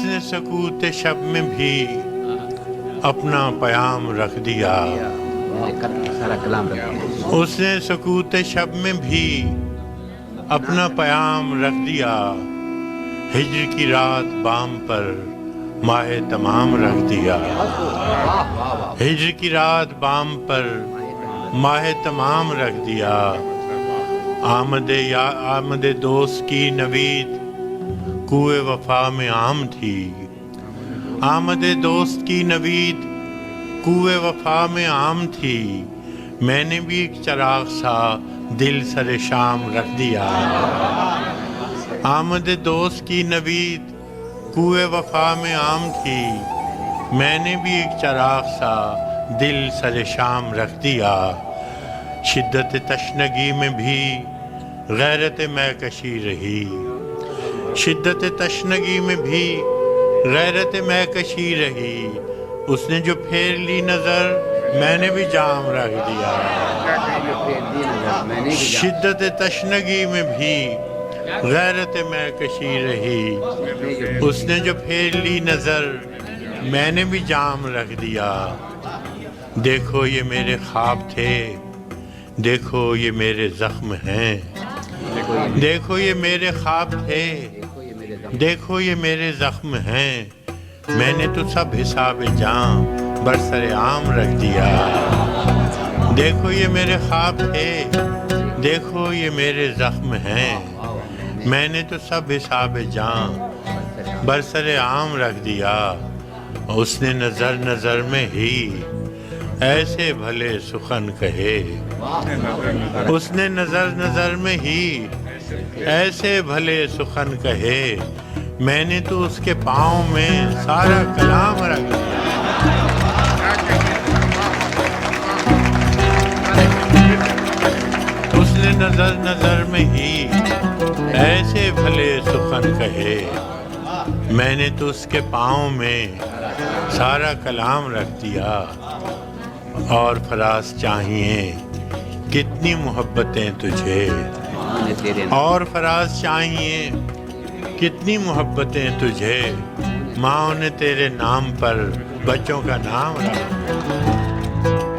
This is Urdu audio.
نے سکوت شب میں بھی اپنا پیام رکھ دیا، سارا کلام رکھ دیا۔ اس نے سکوت شب میں بھی اپنا پیام رکھ دیا، ہجر کی رات بام پر ماہ تمام رکھ دیا، ہجر کی رات بام پر ماہ تمام رکھ دیا۔ آمد دوست کی نوید کوئے وفا میں عام تھی، آمد دوست کی نوید کوئے وفا میں عام تھی، میں نے بھی ایک چراغ سا دل سر شام رکھ دیا۔ آمد دوست کی نوید کوئے وفا میں عام تھی، میں نے بھی ایک چراغ سا دل سر شام رکھ دیا۔ شدت تشنگی میں بھی غیرت میکشی رہی، شدت تشنگی میں بھی غیرت میکشی رہی، اس نے جو پھیر لی نظر میں نے بھی جام رکھ دیا۔ شدت تشنگی میں بھی غیرت میکشی رہی، اس نے جو پھیر لی نظر میں نے بھی جام رکھ دیا۔ دیکھو یہ میرے خواب تھے، دیکھو یہ میرے زخم ہیں، دیکھو یہ میرے خواب تھے، دیکھو یہ میرے زخم ہیں، میں نے تو سب حساب جاں برسر عام رکھ دیا۔ دیکھو یہ میرے خواب تھے، دیکھو یہ میرے زخم ہیں، میں نے تو سب حساب جاں برسر عام رکھ دیا۔ اس نے نظر نظر میں ہی ایسے بھلے سخن کہے، اس نے نظر نظر میں ہی ایسے بھلے سخن کہے، میں نے تو اس کے پاؤں میں سارا کلام رکھ دیا۔ اس نے نظر نظر میں ہی ایسے بھلے سخن کہے، میں نے تو اس کے پاؤں میں سارا کلام رکھ دیا۔ اور فراز چاہیے کتنی محبتیں تجھے، اور فراز چاہیے کتنی محبتیں تجھے، ماں نے تیرے نام پر بچوں کا نام رکھ دیا۔